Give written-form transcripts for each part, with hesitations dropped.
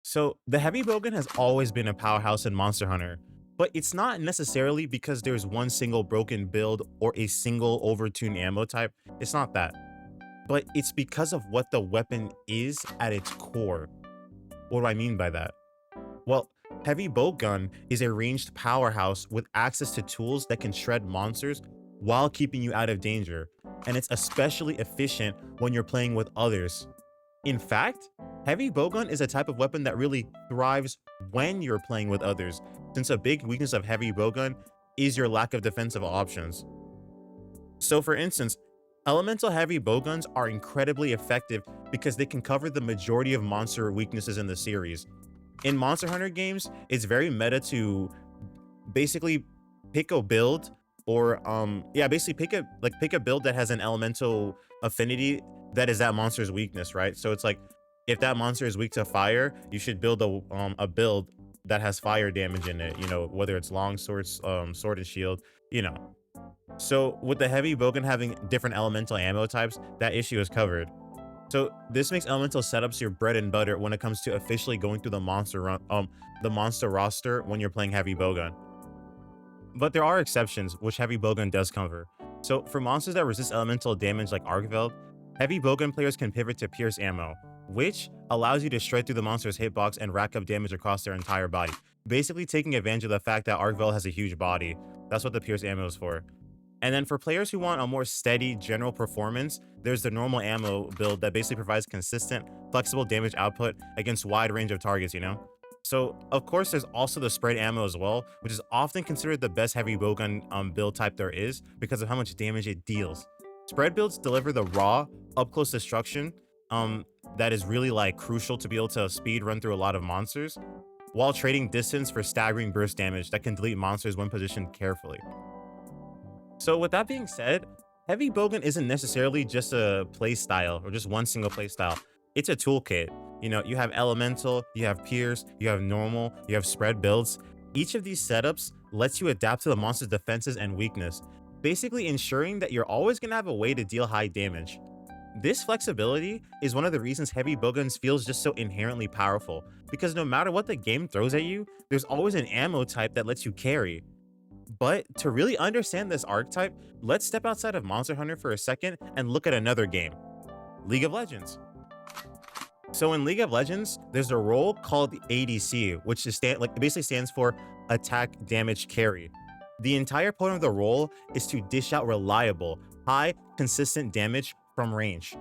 So the heavy bowgun has always been a powerhouse in Monster Hunter, but it's not necessarily because there's one single broken build or a single overtuned ammo type. It's not that, but it's because of what the weapon is at its core. What do I mean by that? Well, heavy bowgun is a ranged powerhouse with access to tools that can shred monsters while keeping you out of danger, and it's especially efficient when you're playing with others. In fact, heavy bowgun is a type of weapon that really thrives when you're playing with others, since a big weakness of heavy bowgun is your lack of defensive options. So for instance, elemental heavy bowguns are incredibly effective because they can cover the majority of monster weaknesses in the series. In Monster Hunter games, it's very meta to basically pick a build or basically pick a build that has an elemental affinity that is that monster's weakness, right? So it's like if that monster is weak to fire, you should build a build that has fire damage in it, whether it's long swords, sword and shield, you know. So with the heavy bowgun having different elemental ammo types, that issue is covered. So this makes elemental setups your bread and butter when it comes to officially going through the monster roster when you're playing heavy bowgun. But there are exceptions, which heavy bowgun does cover. So for monsters that resist elemental damage like Argveld, heavy bowgun players can pivot to pierce ammo, which allows you to shred through the monster's hitbox and rack up damage across their entire body. Basically taking advantage of the fact that Argveld has a huge body. That's what the pierce ammo is for. And then for players who want a more steady general performance, there's the normal ammo build that basically provides consistent, flexible damage output against a wide range of targets. So of course there's also the spread ammo as well, which is often considered the best heavy bowgun build type there is because of how much damage it deals. Spread builds deliver the raw, up close destruction um, that is really like crucial to be able to speed run through a lot of monsters, while trading distance for staggering burst damage that can delete monsters when positioned carefully. So with that being said, heavy bowgun isn't necessarily just a play style or just one single play style. It's a toolkit. You have elemental, you have pierce, you have normal, you have spread builds. Each of these setups lets you adapt to the monster's defenses and weakness, basically ensuring that you're always going to have a way to deal high damage. This flexibility is one of the reasons heavy bowguns feels just so inherently powerful, because no matter what the game throws at you, there's always an ammo type that lets you carry. But to really understand this archetype, let's step outside of Monster Hunter for a second and look at another game, League of Legends. So in League of Legends, there's a role called the ADC, which it basically stands for Attack Damage Carry. The entire point of the role is to dish out reliable, high, consistent damage from range.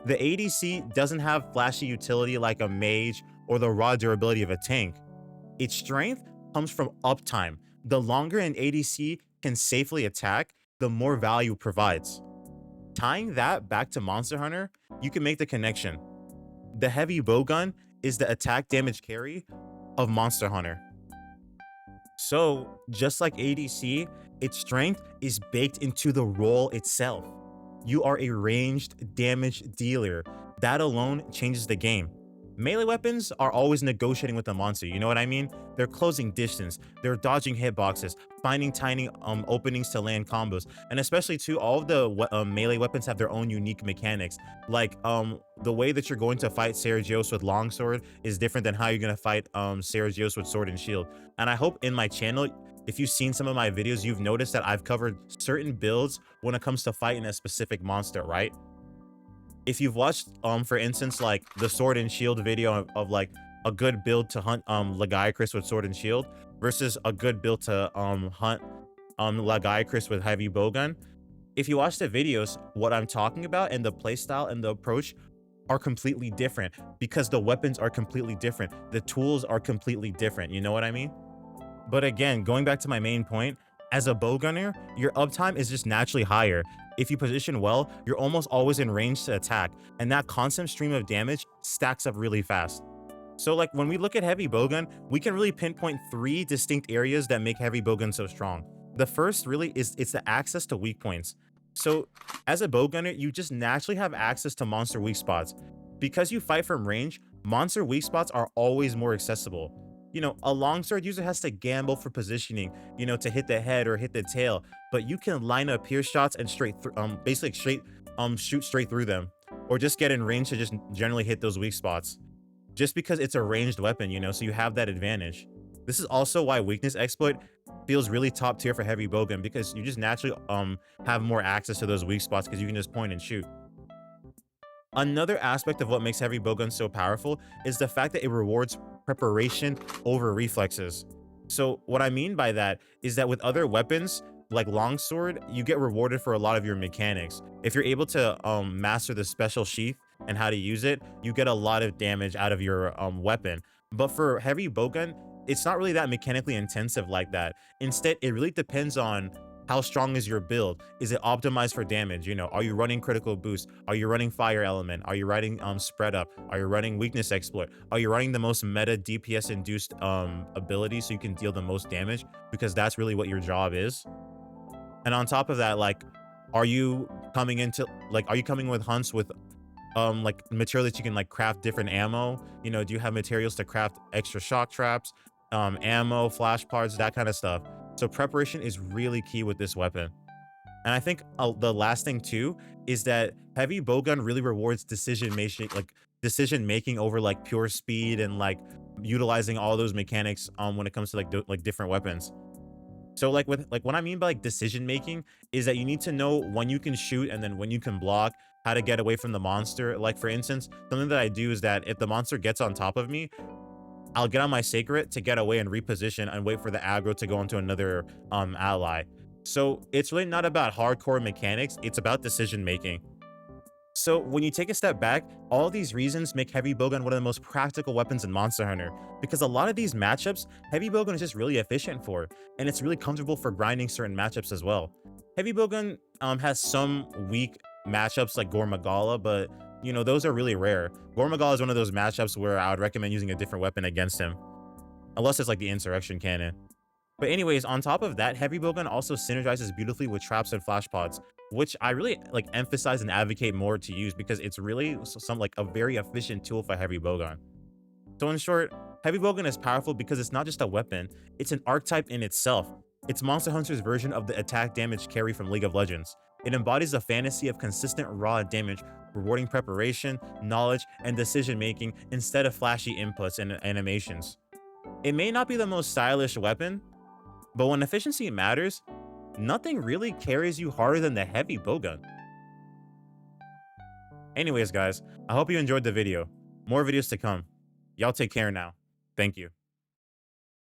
The ADC doesn't have flashy utility like a mage or the raw durability of a tank. Its strength comes from uptime. The longer an ADC can safely attack, the more value it provides. Tying that back to Monster Hunter, you can make the connection. The heavy bowgun is the attack damage carry of Monster Hunter. So, just like ADC, its strength is baked into the role itself. You are a ranged damage dealer. That alone changes the game. Melee weapons are always negotiating with the monster, you know what I mean? They're closing distance, they're dodging hitboxes, finding tiny openings to land combos, and especially too, all of the melee weapons have their own unique mechanics. Like the way that you're going to fight Seragios with longsword is different than how you're gonna fight Seragios with sword and shield. And I hope in my channel, if you've seen some of my videos, you've noticed that I've covered certain builds when it comes to fighting a specific monster, right? If you've watched for instance like the sword and shield video of like a good build to hunt Lagiacrus with sword and shield versus a good build to hunt Lagiacrus with heavy bowgun, if you watch the videos, what I'm talking about and the playstyle and the approach are completely different because the weapons are completely different, the tools are completely different, you know what I mean? But again, going back to my main point, as a bowgunner, your uptime is just naturally higher. If you position well, you're almost always in range to attack, and that constant stream of damage stacks up really fast. So like when we look at heavy bowgun, we can really pinpoint three distinct areas that make heavy bowgun so strong. The first really is it's the access to weak points. So as a bowgunner, you just naturally have access to monster weak spots. Because you fight from range, monster weak spots are always more accessible. A longsword user has to gamble for positioning, to hit the head or hit the tail, but you can line up pierce shots and shoot straight through them, or just get in range to just generally hit those weak spots. just because it's a ranged weapon, you know, so you have that advantage. This is also why weakness exploit feels really top tier for heavy bowgun, because you just naturally have more access to those weak spots because you can just point and shoot. Another aspect of what makes heavy bowgun so powerful is the fact that it rewards preparation over reflexes. So what I mean by that is that with other weapons like longsword, you get rewarded for a lot of your mechanics. If you're able to master the special sheath and how to use it, you get a lot of damage out of your weapon. But for heavy bowgun, it's not really that mechanically intensive like that. Instead, it really depends on how strong is your build. Is it optimized for damage? You know, are you running critical boost? Are you running fire element? Are you running spread up? Are you running weakness exploit? Are you running the most meta DPS induced ability so you can deal the most damage? Because that's really what your job is. And on top of that, like, are you coming into are you coming with hunts with like material that you can like craft different ammo? You know, do you have materials to craft extra shock traps, ammo, flash parts, that kind of stuff? So preparation is really key with this weapon. And I think the last thing too is that heavy bowgun really rewards decision making over like pure speed and like utilizing all those mechanics when it comes to like different weapons. So what I mean by like decision making is that you need to know when you can shoot and then when you can block, how to get away from the monster. Like for instance, something that I do is that if the monster gets on top of me, I'll get on my sacred to get away and reposition and wait for the aggro to go into another ally. So it's really not about hardcore mechanics, it's about decision making. So when you take a step back, all these reasons make heavy bowgun one of the most practical weapons in Monster Hunter, because a lot of these matchups, heavy bowgun is just really efficient for, and it's really comfortable for grinding certain matchups as well. Heavy bowgun has some weak matchups like Gore Magala, but you know, those are really rare. Gore Magala is one of those matchups where I would recommend using a different weapon against him, unless it's like the Insurrection Cannon. But anyways, on top of that, heavy bowgun also synergizes beautifully with traps and flash pods, which I really like emphasize and advocate more to use because it's really some like a very efficient tool for heavy bowgun. So in short, heavy bowgun is powerful because it's not just a weapon, it's an archetype in itself. It's Monster Hunter's version of the attack damage carry from League of Legends. It embodies a fantasy of consistent raw damage, rewarding preparation, knowledge, and decision making instead of flashy inputs and animations. It may not be the most stylish weapon, but when efficiency matters, nothing really carries you harder than the heavy bowgun. Anyways, guys, I hope you enjoyed the video. More videos to come. Y'all take care now. Thank you.